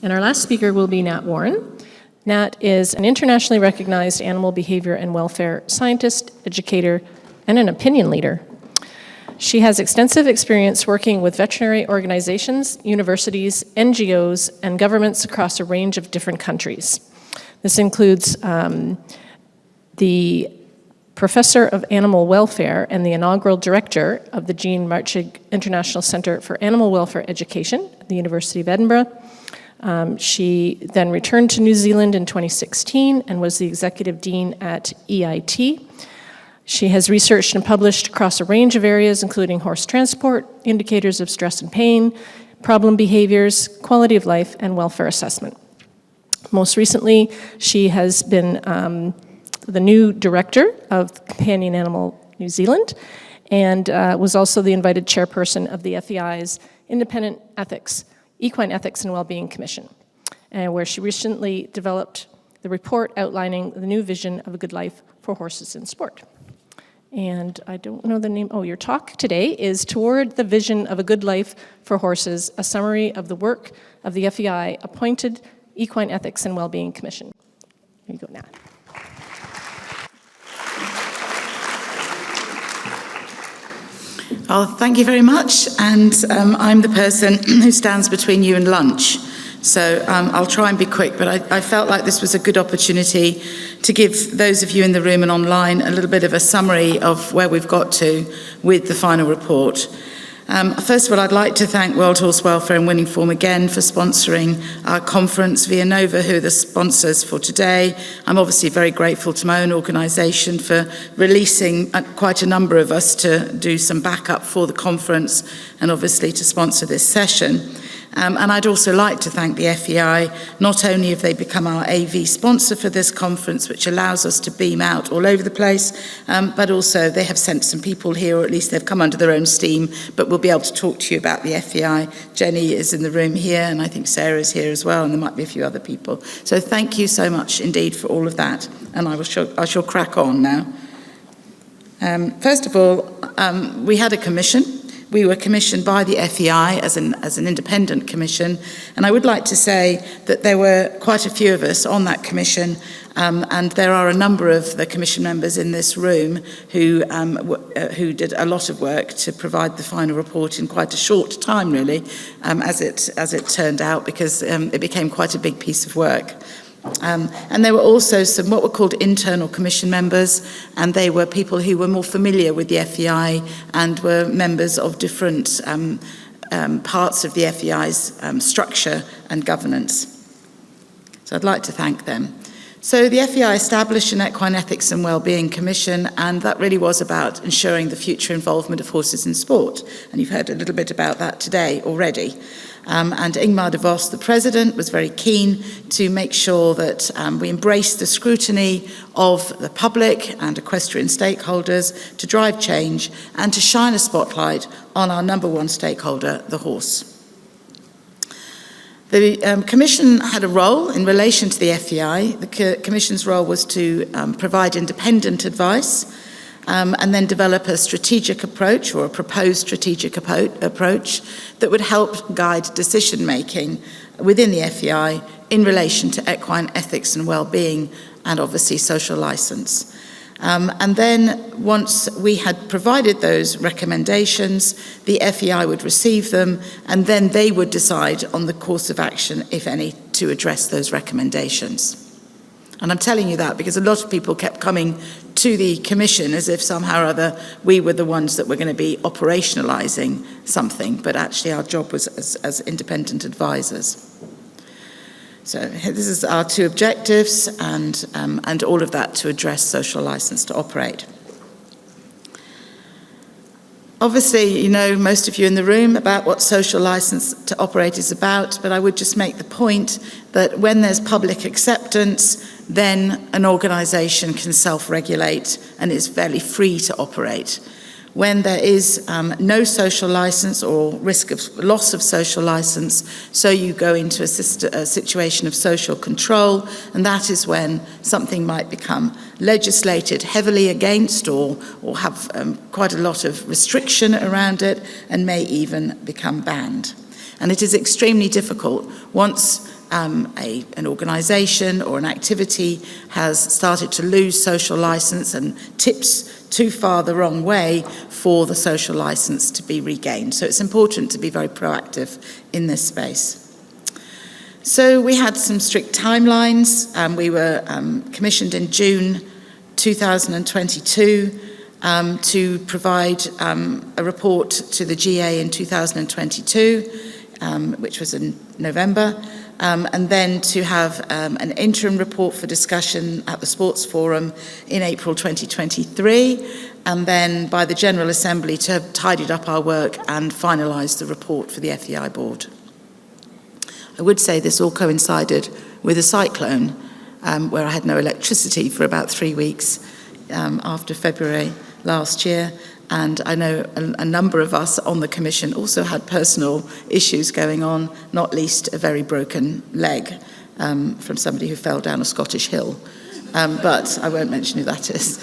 And our last speaker will be Nat Waran. Nat is an internationally recognized animal behavior and welfare scientist, educator, and an opinion leader. She has extensive experience working with veterinary organizations, universities, NGOs, and governments across a range of different countries. This includes the Professor of Animal Welfare and the inaugural director of the Jean Marchig International Centre for Animal Welfare Education at the University of Edinburgh. She then returned to New Zealand in 2016 and was the executive dean at EIT. She has researched and published across a range of areas, including horse transport, indicators of stress and pain, problem behaviors, quality of life, and welfare assessment. Most recently, she has been the new director of Companion Animal New Zealand and was also the invited chairperson of the FEI's Independent Equine Ethics and Wellbeing Commission, where she recently developed the report outlining the new vision of a good life for horses in sport. And I don't know the name. Your talk today is Toward the Vision of a Good Life for Horses, a summary of the work of the FEI appointed Equine Ethics and Wellbeing Commission. Here you go, Nat. Well, thank you very much, and I'm the person who stands between you and lunch. So I'll try and be quick, but I felt like this was a good opportunity to give those of you in the room and online a little bit of a summary of where we've got to with the final report. First of all, I'd like to thank World Horse Welfare and Winning Form again for sponsoring our conference, Via Nova, who are the sponsors for today. I'm obviously very grateful to my own organisation for releasing quite a number of us to do some backup for the conference and obviously to sponsor this session. And I'd also like to thank the FEI. Not only have they become our AV sponsor for this conference, which allows us to beam out all over the place, but also they have sent some people here, or at least they've come under their own steam, but we'll be able to talk to you about the FEI. Jenny is in the room here, and I think Sarah's here as well, and there might be a few other people. So thank you so much indeed for all of that, and I shall crack on now. First of all, we had a commission. We were commissioned by the FEI as an independent commission, and I would like to say that there were quite a few of us on that commission, and there are a number of the commission members in this room who did a lot of work to provide the final report in quite a short time, really, as it turned out, because it became quite a big piece of work. And there were also some what were called internal commission members, and they were people who were more familiar with the FEI and were members of different parts of the FEI's structure and governance. So I'd like to thank them. So the FEI established an Equine Ethics and Wellbeing Commission, and that really was about ensuring the future involvement of horses in sport. And you've heard a little bit about that today already. And Ingmar de Vos, the president, was very keen to make sure that we embraced the scrutiny of the public and equestrian stakeholders to drive change and to shine a spotlight on our number one stakeholder, the horse. The Commission had a role in relation to the FEI. The Commission's role was to provide independent advice and then develop a strategic approach or a proposed strategic approach that would help guide decision-making within the FEI in relation to equine ethics and well-being and obviously social licence. And then once we had provided those recommendations, the FEI would receive them, and then they would decide on the course of action, if any, to address those recommendations. And I'm telling you that because a lot of people kept coming to the Commission as if somehow or other we were the ones that were going to be operationalising something, but actually our job was as independent advisors. So this is our two objectives, and all of that to address social licence to operate. Obviously, you know, most of you in the room about what social licence to operate is about, but I would just make the point that when there's public acceptance, then an organisation can self-regulate and is fairly free to operate. When there is no social licence or risk of loss of social licence, so you go into a situation of social control, and that is when something might become legislated heavily against or have quite a lot of restriction around it and may even become banned. And it is extremely difficult once an organisation or an activity has started to lose social licence and tips too far the wrong way for the social licence to be regained. So it's important to be very proactive in this space. So we had some strict timelines. We were commissioned in June 2022 to provide a report to the GA in 2022, which was in November, and then to have an interim report for discussion at the Sports Forum in April 2023, and then by the General Assembly to have tidied up our work and finalised the report for the FEI board. I would say this all coincided with a cyclone where I had no electricity for about 3 weeks after February last year, and I know a number of us on the Commission also had personal issues going on, not least a very broken leg from somebody who fell down a Scottish hill, but I won't mention who that is.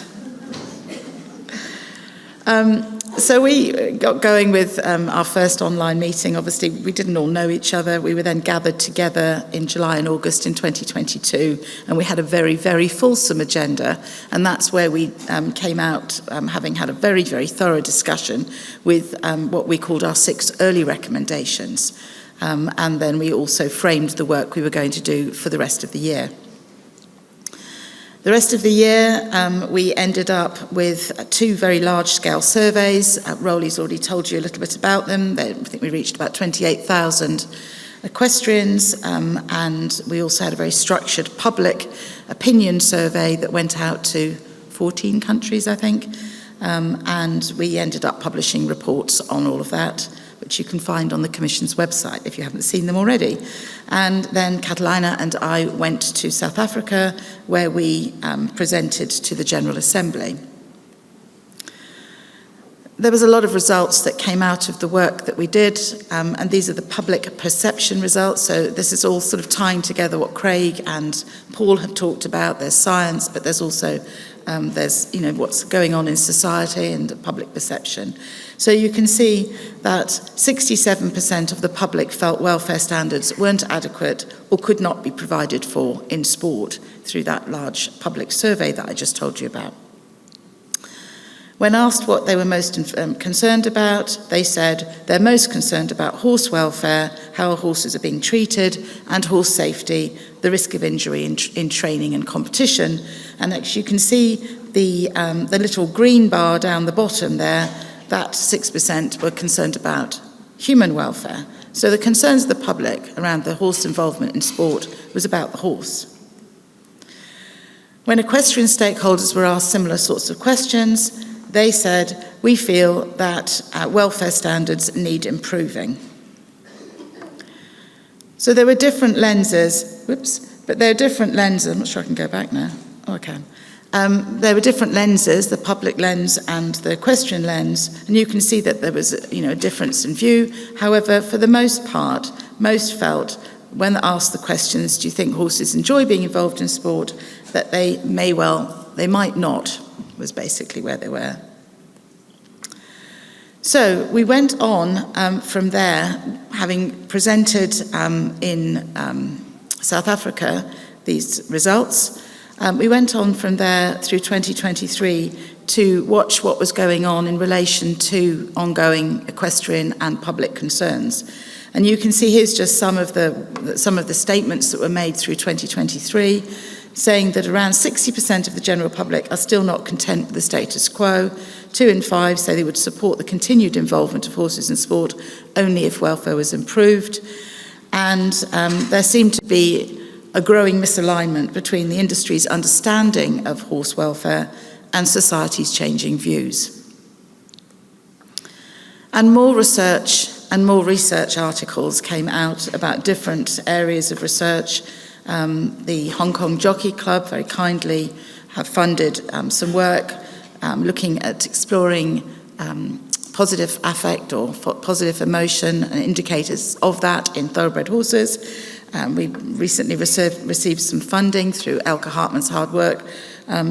So we got going with our first online meeting. Obviously, we didn't all know each other. We were then gathered together in July and August in 2022, and we had a very, very fulsome agenda. And that's where we came out, having had a very, very thorough discussion with what we called our 6 early recommendations. And then we also framed the work we were going to do for the rest of the year. The rest of the year, we ended up with 2 very large-scale surveys. Rowley's already told you a little bit about them. I think we reached about 28,000 equestrians, and we also had a very structured public opinion survey that went out to 14 countries, I think, and we ended up publishing reports on all of that, which you can find on the Commission's website if you haven't seen them already. And then Catalina and I went to South Africa, where we presented to the General Assembly. There was a lot of results that came out of the work that we did, and these are the public perception results. So this is all sort of tying together what Craig and Paul have talked about. There's science, but there's also what's going on in society and public perception. So you can see that 67% of the public felt welfare standards weren't adequate or could not be provided for in sport through that large public survey that I just told you about. When asked what they were most concerned about, they said they're most concerned about horse welfare, how horses are being treated, and horse safety, the risk of injury in training and competition. And as you can see, the little green bar down the bottom there, that 6% were concerned about human welfare. So the concerns of the public around the horse involvement in sport was about the horse. When equestrian stakeholders were asked similar sorts of questions, they said, we feel that welfare standards need improving. So there were different lenses, but there are different lenses. I'm not sure I can go back now. Oh, I can. There were different lenses, the public lens and the equestrian lens, and you can see that there was a difference in view. However, for the most part, most felt, when asked the questions, do you think horses enjoy being involved in sport, that they might not, was basically where they were. So we went on from there, having presented in South Africa these results. We went on from there through 2023 to watch what was going on in relation to ongoing equestrian and public concerns. And you can see here's just some of the statements that were made through 2023, saying that around 60% of the general public are still not content with the status quo. 2 in 5 say they would support the continued involvement of horses in sport only if welfare was improved. And there seemed to be a growing misalignment between the industry's understanding of horse welfare and society's changing views. And more research and more research articles came out about different areas of research. The Hong Kong Jockey Club very kindly have funded some work looking at exploring positive affect or positive emotion and indicators of that in thoroughbred horses. We recently received some funding through Elke Hartman's hard work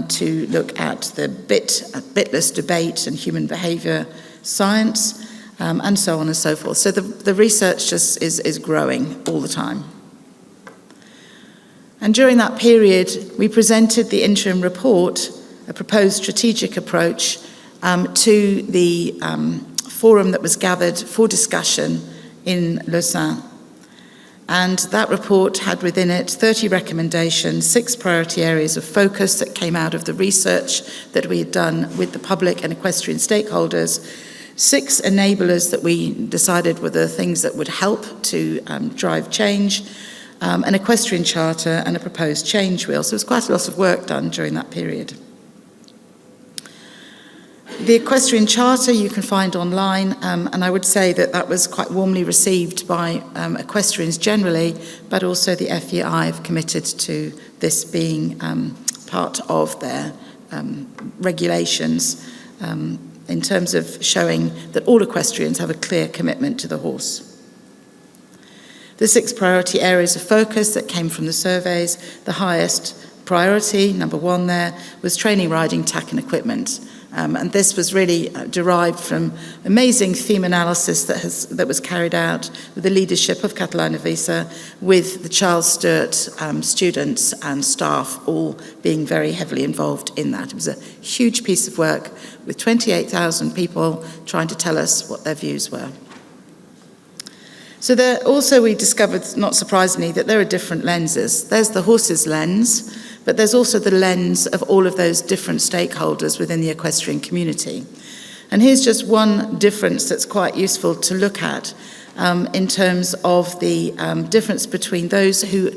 to look at the bitless debate and human behaviour science, and so on and so forth. So the research just is growing all the time. And during that period, we presented the interim report, a proposed strategic approach, to the forum that was gathered for discussion in Lausanne. And that report had within it 30 recommendations, 6 priority areas of focus that came out of the research that we had done with the public and equestrian stakeholders, 6 enablers that we decided were the things that would help to drive change, an equestrian charter and a proposed change wheel. So there was quite a lot of work done during that period. The Equestrian Charter you can find online, and I would say that that was quite warmly received by equestrians generally, but also the FEI have committed to this being part of their regulations in terms of showing that all equestrians have a clear commitment to the horse. The 6 priority areas of focus that came from the surveys, the highest priority, number 1 there, was training, riding, tack and equipment. And this was really derived from amazing theme analysis that was carried out with the leadership of Catalina Visa, with the Charles Sturt students and staff all being very heavily involved in that. It was a huge piece of work with 28,000 people trying to tell us what their views were. So there also we discovered, not surprisingly, that there are different lenses. There's the horse's lens, but there's also the lens of all of those different stakeholders within the equestrian community. And here's just one difference that's quite useful to look at in terms of the difference between those who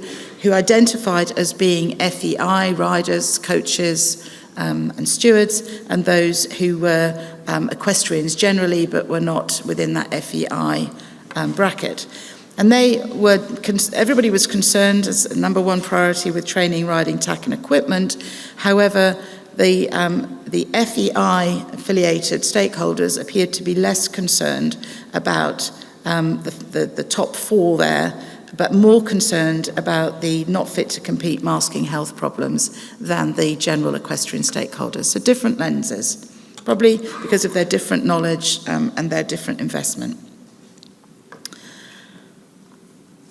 identified as being FEI riders, coaches, and stewards, and those who were equestrians generally, but were not within that FEI bracket. And everybody was concerned as number 1 priority with training, riding, tack and equipment. However, the FEI affiliated stakeholders appeared to be less concerned about the top 4 there, but more concerned about the not fit to compete masking health problems than the general equestrian stakeholders. So different lenses, probably because of their different knowledge and their different investment.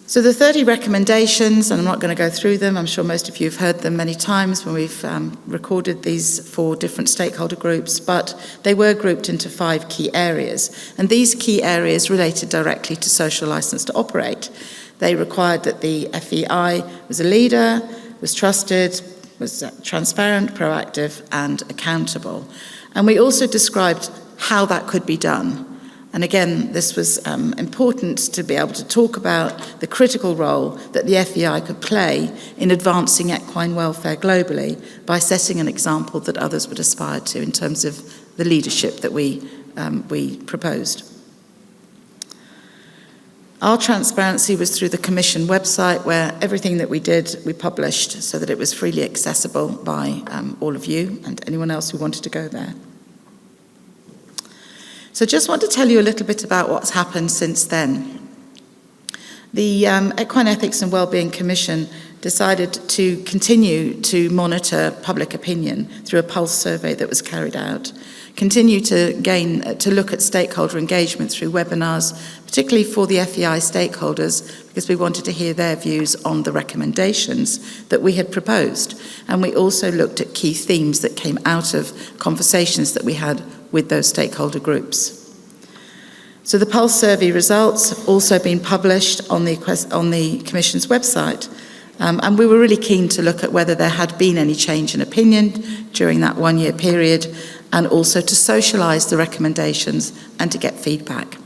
So the 30 recommendations, and I'm not going to go through them, I'm sure most of you have heard them many times when we've recorded these for different stakeholder groups, but they were grouped into 5 key areas. And these key areas related directly to social license to operate. They required that the FEI was a leader, was trusted, was transparent, proactive, and accountable. And we also described how that could be done. And again, this was important to be able to talk about the critical role that the FEI could play in advancing equine welfare globally by setting an example that others would aspire to in terms of the leadership that we proposed. Our transparency was through the Commission website, where everything that we did, we published so that it was freely accessible by all of you and anyone else who wanted to go there. So just want to tell you a little bit about what's happened since then. The Equine Ethics and Wellbeing Commission decided to continue to monitor public opinion through a pulse survey that was carried out, continue to look at stakeholder engagement through webinars, particularly for the FEI stakeholders, because we wanted to hear their views on the recommendations that we had proposed. And we also looked at key themes that came out of conversations that we had with those stakeholder groups. So the pulse survey results also been published on the Commission's website, and we were really keen to look at whether there had been any change in opinion during that 1-year period, and also to socialise the recommendations and to get feedback.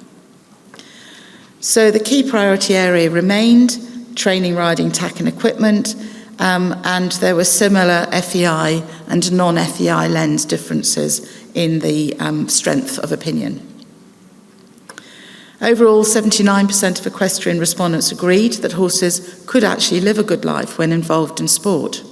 So the key priority area remained training, riding, tack and equipment, and there were similar FEI and non-FEI lens differences in the strength of opinion. Overall, 79% of equestrian respondents agreed that horses could actually live a good life when involved in sport.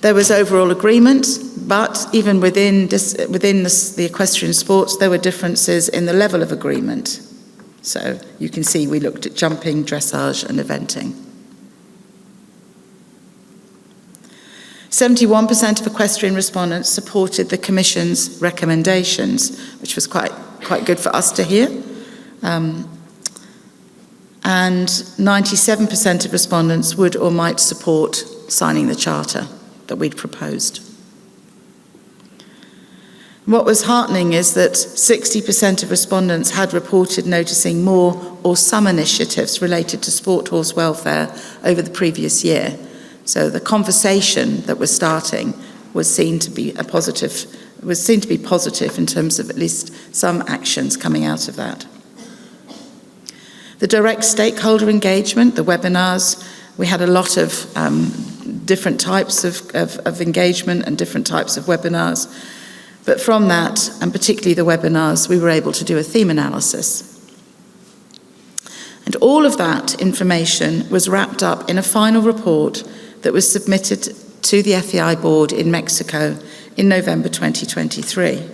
There was overall agreement, but even within the equestrian sports, there were differences in the level of agreement. So you can see we looked at jumping, dressage, and eventing. 71% of equestrian respondents supported the Commission's recommendations, which was quite good for us to hear. and 97% of respondents would or might support signing the charter that we'd proposed. What was heartening is that 60% of respondents had reported noticing more or some initiatives related to sport horse welfare over the previous year. So the conversation that was starting was seen to be positive in terms of at least some actions coming out of that. The direct stakeholder engagement, the webinars, we had a lot of different types of engagement and different types of webinars. But from that, and particularly the webinars, we were able to do a theme analysis. And all of that information was wrapped up in a final report that was submitted to the FEI board in Mexico in November 2023.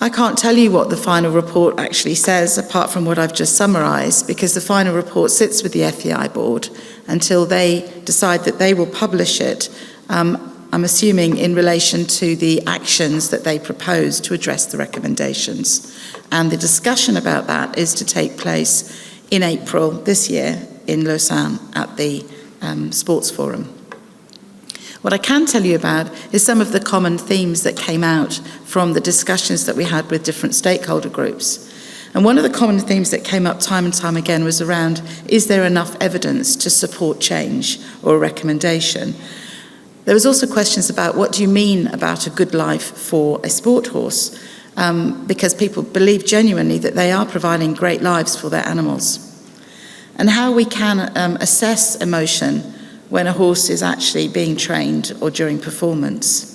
I can't tell you what the final report actually says, apart from what I've just summarised, because the final report sits with the FEI board until they decide that they will publish it, I'm assuming in relation to the actions that they propose to address the recommendations. And the discussion about that is to take place in April this year in Lausanne at the Sports Forum. What I can tell you about is some of the common themes that came out from the discussions that we had with different stakeholder groups. And one of the common themes that came up time and time again was around, is there enough evidence to support change or a recommendation? There was also questions about what do you mean about a good life for a sport horse, because people believe genuinely that they are providing great lives for their animals. And how we can assess emotion when a horse is actually being trained or during performance.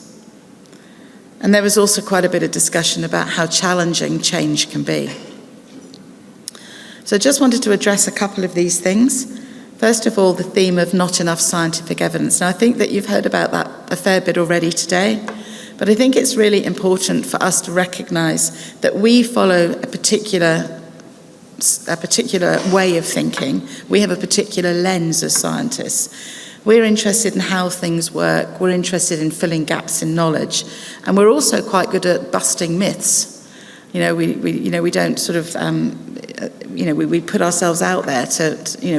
And there was also quite a bit of discussion about how challenging change can be. So I just wanted to address a couple of these things. First of all, the theme of not enough scientific evidence. Now, I think that you've heard about that a fair bit already today, but I think it's really important for us to recognise that we follow a particular way of thinking. We have a particular lens as scientists. We're interested in how things work. We're interested in filling gaps in knowledge, and we're also quite good at busting myths. We don't sort of, we put ourselves out there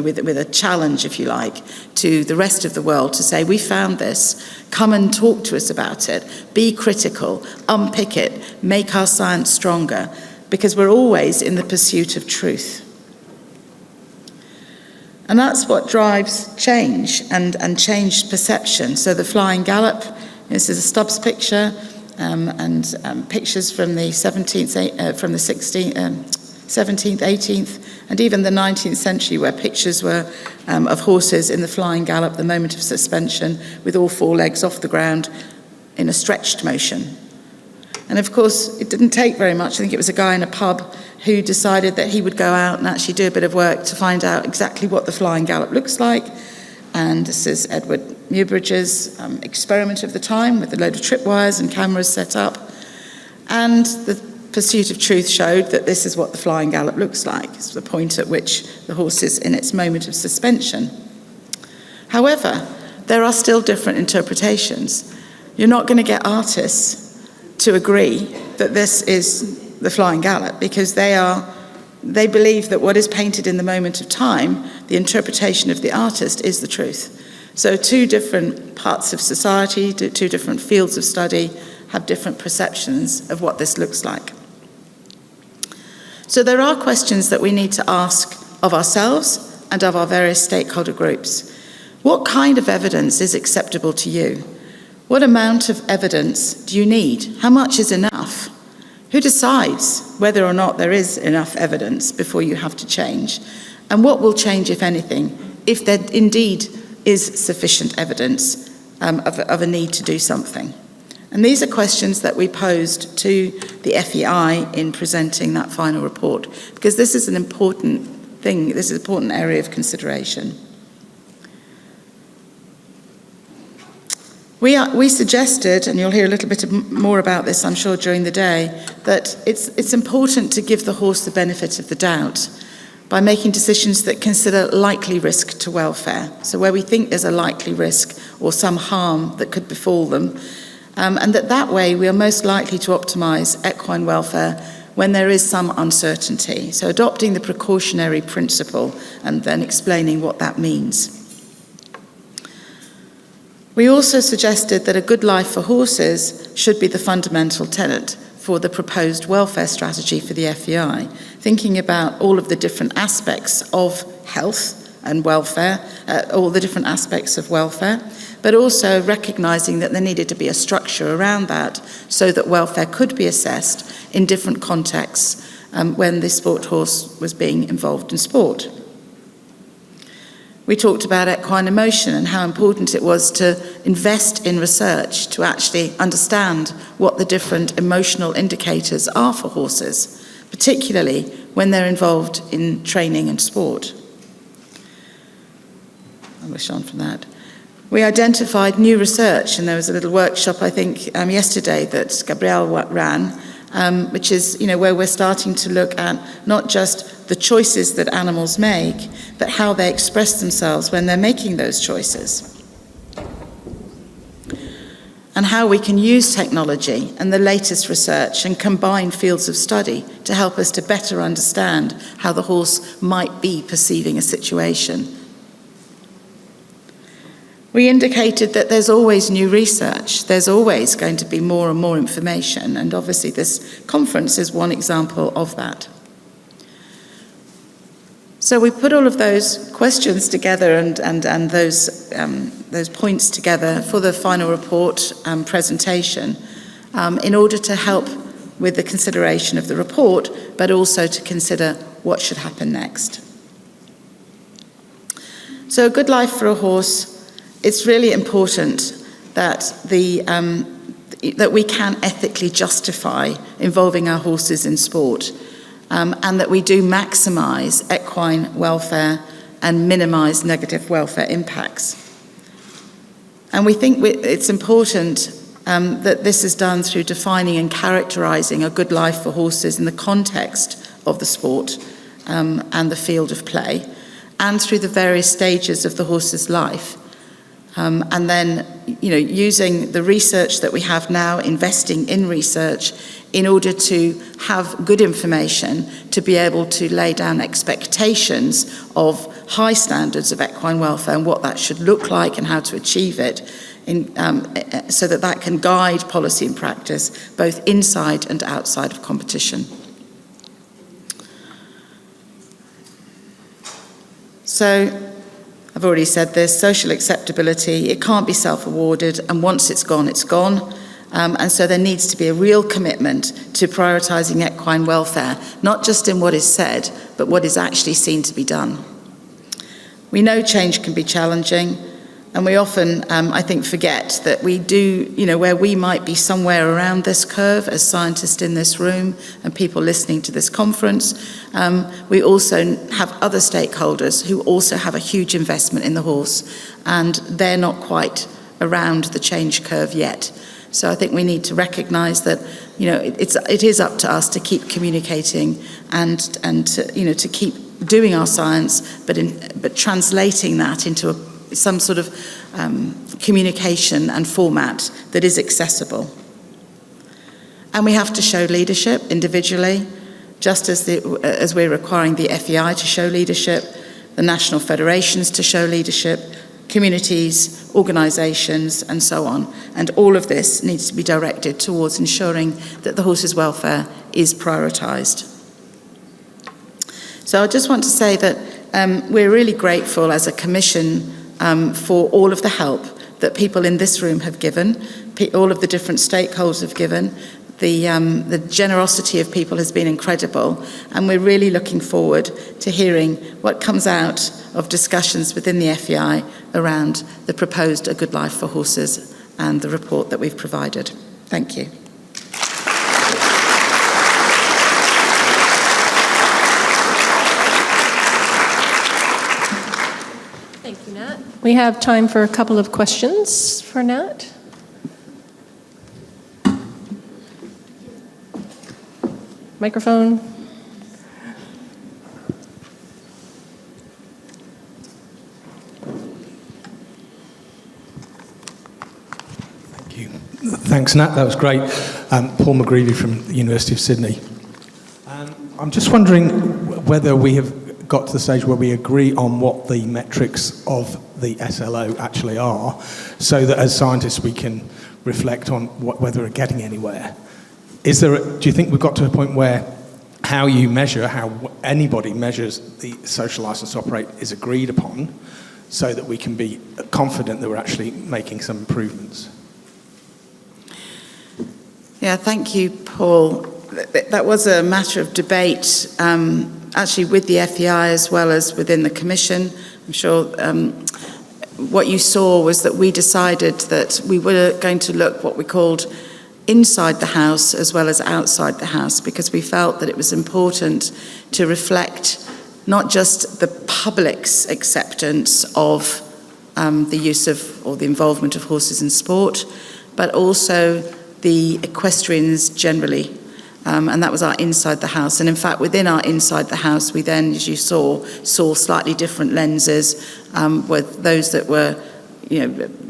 with a challenge, if you like, to the rest of the world to say, we found this, come and talk to us about it, be critical, unpick it, make our science stronger, because we're always in the pursuit of truth. And that's what drives change and change perception. So the flying gallop, this is a Stubbs picture, and pictures from the 17th, 18th, and even the 19th century, where pictures were of horses in the flying gallop, the moment of suspension, with all four legs off the ground in a stretched motion. And of course, it didn't take very much. I think it was a guy in a pub who decided that he would go out and actually do a bit of work to find out exactly what the flying gallop looks like. And this is Edward Muybridge's experiment of the time with a load of tripwires and cameras set up. And the pursuit of truth showed that this is what the flying gallop looks like. It's the point at which the horse is in its moment of suspension. However, there are still different interpretations. You're not going to get artists to agree that this is the flying gallop, because they believe that what is painted in the moment of time, the interpretation of the artist, is the truth. So two different parts of society, two different fields of study, have different perceptions of what this looks like. So there are questions that we need to ask of ourselves and of our various stakeholder groups. What kind of evidence is acceptable to you? What amount of evidence do you need? How much is enough? Who decides whether or not there is enough evidence before you have to change? And what will change, if anything, if there indeed is sufficient evidence of a need to do something? And these are questions that we posed to the FEI in presenting that final report, because this is an important thing, this is an important area of consideration. We suggested, and you'll hear a little bit more about this, I'm sure, during the day, that it's important to give the horse the benefit of the doubt by making decisions that consider likely risk to welfare. So where we think there's a likely risk or some harm that could befall them, and that way we are most likely to optimise equine welfare when there is some uncertainty. So adopting the precautionary principle and then explaining what that means. We also suggested that a good life for horses should be the fundamental tenet for the proposed welfare strategy for the FEI, thinking about all of the different aspects of health and welfare, all the different aspects of welfare, but also recognising that there needed to be a structure around that so that welfare could be assessed in different contexts when the sport horse was being involved in sport. We talked about equine emotion and how important it was to invest in research to actually understand what the different emotional indicators are for horses, particularly when they're involved in training and sport. I'll wish on from that. We identified new research, and there was a little workshop, I think, yesterday that Gabrielle ran, which is, where we're starting to look at not just the choices that animals make, but how they express themselves when they're making those choices. And how we can use technology and the latest research and combine fields of study to help us to better understand how the horse might be perceiving a situation. We indicated that there's always new research, there's always going to be more and more information, and obviously this conference is one example of that. So we put all of those questions together and those points together for the final report presentation in order to help with the consideration of the report, but also to consider what should happen next. So a good life for a horse. It's really important that that we can ethically justify involving our horses in sport, and that we do maximise equine welfare and minimise negative welfare impacts. And we think it's important that this is done through defining and characterising a good life for horses in the context of the sport and the field of play, and through the various stages of the horse's life. And then, using the research that we have now, investing in research in order to have good information to be able to lay down expectations of high standards of equine welfare and what that should look like and how to achieve it, so that that can guide policy and practice both inside and outside of competition. So, I've already said this, social acceptability, it can't be self-awarded, and once it's gone, it's gone. And so there needs to be a real commitment to prioritising equine welfare, not just in what is said, but what is actually seen to be done. We know change can be challenging, and we often, I think, forget that we do, where we might be somewhere around this curve as scientists in this room and people listening to this conference, we also have other stakeholders who also have a huge investment in the horse, and they're not quite around the change curve yet. So I think we need to recognise that, it is up to us to keep communicating and to keep doing our science, but translating that into some sort of communication and format that is accessible. And we have to show leadership individually, just as we're requiring the FEI to show leadership, the national federations to show leadership, communities, organisations, and so on. And all of this needs to be directed towards ensuring that the horse's welfare is prioritised. So I just want to say that we're really grateful as a commission for all of the help that people in this room have given, all of the different stakeholders have given. The generosity of people has been incredible, and we're really looking forward to hearing what comes out of discussions within the FEI around the proposed A Good Life for Horses and the report that we've provided. Thank you. Thank you, Nat. We have time for a couple of questions for Nat. Microphone. Thank you. Thanks, Nat. That was great. Paul McGreevy from the University of Sydney. I'm just wondering whether we have got to the stage where we agree on what the metrics of the SLO actually are, so that as scientists we can reflect on whether we're getting anywhere. Do you think we've got to a point where how you measure, how anybody measures the social license to operate is agreed upon, so that we can be confident that we're actually making some improvements? Yeah, thank you, Paul. That was a matter of debate, actually with the FEI as well as within the Commission. I'm sure what you saw was that we decided that we were going to look what we called inside the House as well as outside the House, because we felt that it was important to reflect not just the public's acceptance of the use of or the involvement of horses in sport, but also the equestrians generally. And that was our inside the House. And in fact, within our inside the House, we then, as you saw slightly different lenses with those that were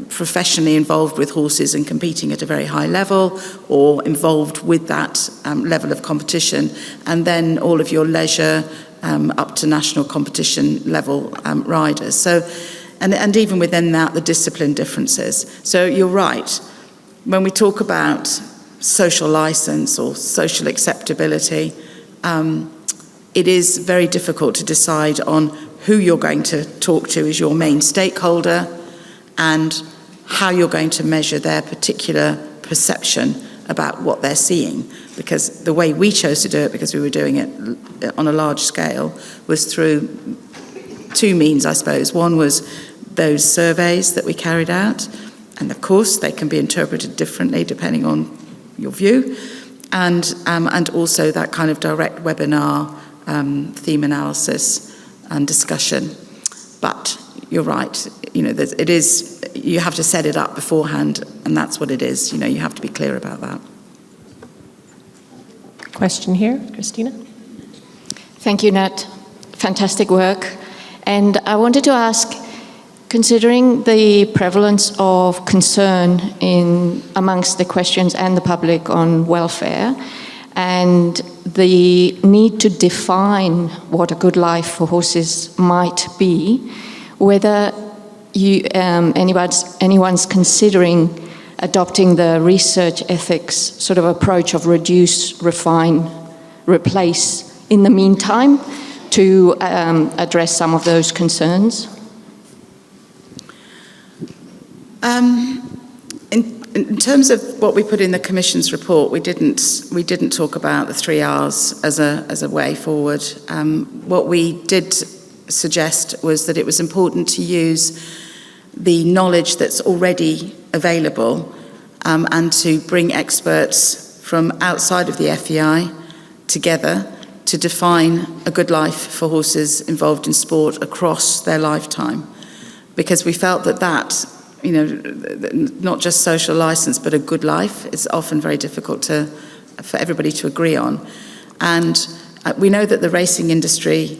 professionally involved with horses and competing at a very high level, or involved with that level of competition, and then all of your leisure up to national competition level riders. So, and even within that, the discipline differences. So you're right. When we talk about social license or social acceptability, it is very difficult to decide on who you're going to talk to as your main stakeholder and how you're going to measure their particular perception about what they're seeing. Because the way we chose to do it, because we were doing it on a large scale, was through two means, I suppose. One was those surveys that we carried out, and of course they can be interpreted differently depending on your view, and also that kind of direct webinar theme analysis and discussion. But you're right, it is, you have to set it up beforehand, and that's what it is. You have to be clear about that. Question here, Christina. Thank you, Nat. Fantastic work. And I wanted to ask, considering the prevalence of concern amongst the equestrians and the public on welfare, and the need to define what a good life for horses might be, whether anyone's considering adopting the research ethics sort of approach of reduce, refine, replace in the meantime to address some of those concerns? In terms of what we put in the Commission's report, we didn't talk about the 3 Rs as a way forward. What we did suggest was that it was important to use the knowledge that's already available and to bring experts from outside of the FEI together to define a good life for horses involved in sport across their lifetime. Because we felt that not just social license, but a good life is often very difficult for everybody to agree on. And we know that the racing industry,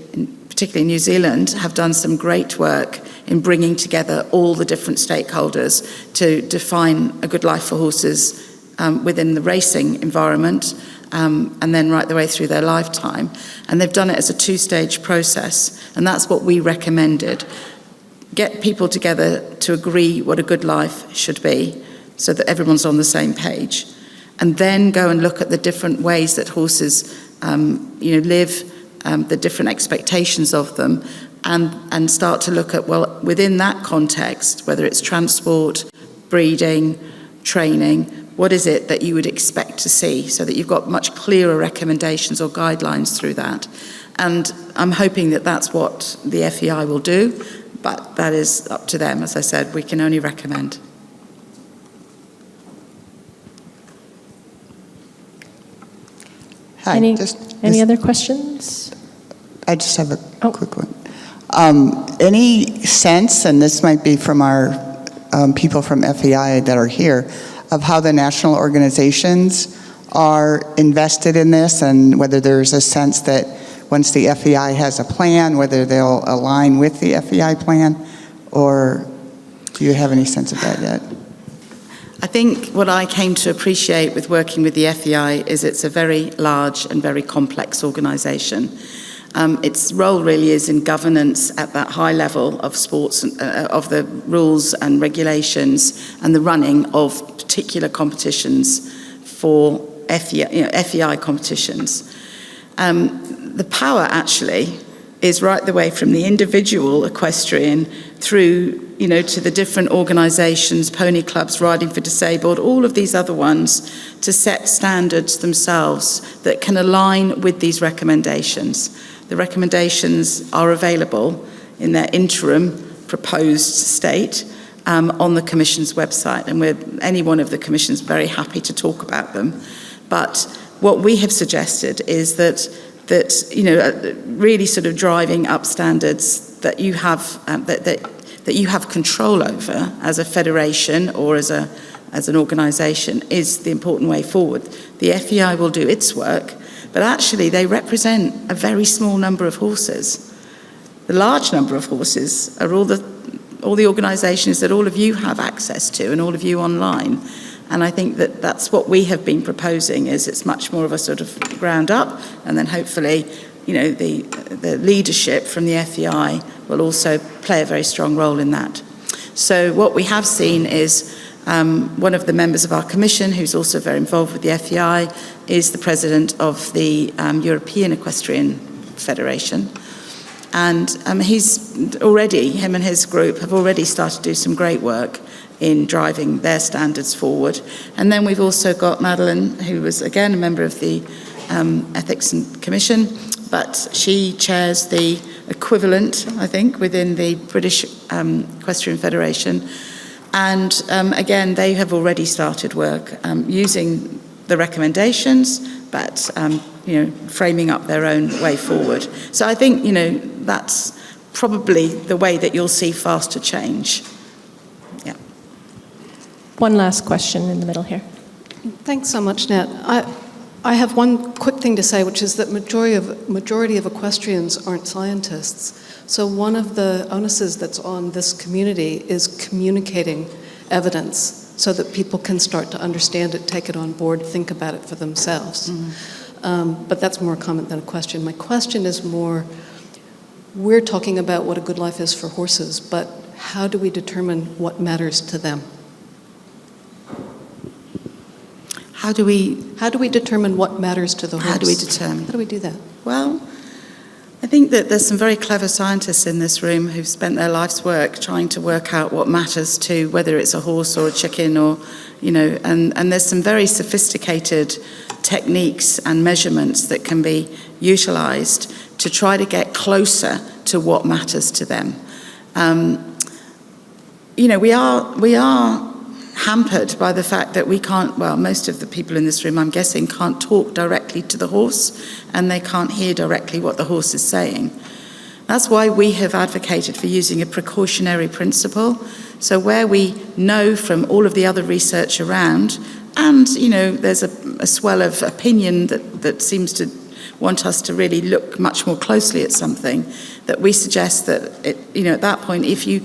particularly New Zealand, have done some great work in bringing together all the different stakeholders to define a good life for horses within the racing environment, and then right the way through their lifetime. And they've done it as a 2-stage process, and that's what we recommended. Get people together to agree what a good life should be so that everyone's on the same page. And then go and look at the different ways that horses live, the different expectations of them, and start to look at, well, within that context, whether it's transport, breeding, training, what is it that you would expect to see, so that you've got much clearer recommendations or guidelines through that. And I'm hoping that that's what the FEI will do, but that is up to them. As I said, we can only recommend. Hi, Any other questions? I just have a quick one. Any sense, and this might be from our people from FEI that are here, of how the national organizations are invested in this, and whether there's a sense that once the FEI has a plan, whether they'll align with the FEI plan, or do you have any sense of that yet? I think what I came to appreciate with working with the FEI is it's a very large and very complex organisation. Its role really is in governance at that high level of sports, of the rules and regulations and the running of particular competitions for FEI competitions. The power actually is right the way from the individual equestrian through, to the different organisations, pony clubs, Riding for Disabled, all of these other ones, to set standards themselves that can align with these recommendations. The recommendations are available in their interim proposed state on the Commission's website, and any one of the Commission's very happy to talk about them. But what we have suggested is that really sort of driving up standards that you have that you have control over as a federation or as an organisation is the important way forward. The FEI will do its work, but actually they represent a very small number of horses. The large number of horses are all the organisations that all of you have access to and all of you online. And I think that that's what we have been proposing, is it's much more of a sort of ground up, and then hopefully, the leadership from the FEI will also play a very strong role in that. So what we have seen is one of the members of our commission, who's also very involved with the FEI, is the president of the European Equestrian Federation. And him and his group have already started to do some great work in driving their standards forward. And then we've also got Madeleine, who was again a member of the Ethics and Commission, but she chairs the equivalent, I think, within the British Equestrian Federation. And again, they have already started work using the recommendations, but framing up their own way forward. So I think that's probably the way that you'll see faster change. Yeah. One last question in the middle here. Thanks so much, Nat. I have one quick thing to say, which is that majority of equestrians aren't scientists. So one of the onuses that's on this community is communicating evidence so that people can start to understand it, take it on board, think about it for themselves. Mm-hmm. But that's more a comment than a question. My question is more, we're talking about what a good life is for horses, but how do we determine what matters to them? How do we determine what matters to the horse? How do we determine? How do we do that? Well, I think that there's some very clever scientists in this room who've spent their life's work trying to work out what matters to, whether it's a horse or a chicken or, and there's some very sophisticated techniques and measurements that can be utilised to try to get closer to what matters to them. We are hampered by the fact that we can't, most of the people in this room, I'm guessing, can't talk directly to the horse, and they can't hear directly what the horse is saying. That's why we have advocated for using a precautionary principle. So where we know from all of the other research around, and there's a swell of opinion that seems to want us to really look much more closely at something, that we suggest that at that point, if the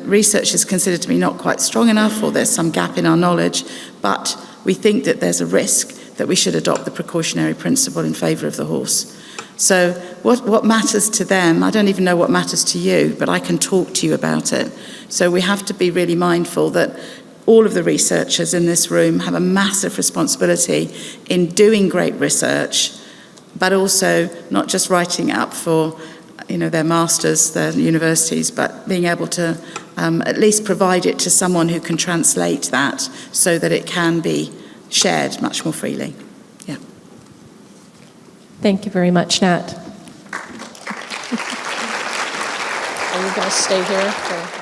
research is considered to be not quite strong enough, or there's some gap in our knowledge, but we think that there's a risk, that we should adopt the precautionary principle in favour of the horse. So what matters to them, I don't even know what matters to you, but I can talk to you about it. So we have to be really mindful that all of the researchers in this room have a massive responsibility in doing great research, but also not just writing up for their masters, their universities, but being able to at least provide it to someone who can translate that so that it can be shared much more freely. Yeah. Thank you very much, Nat. Are you going to stay here for...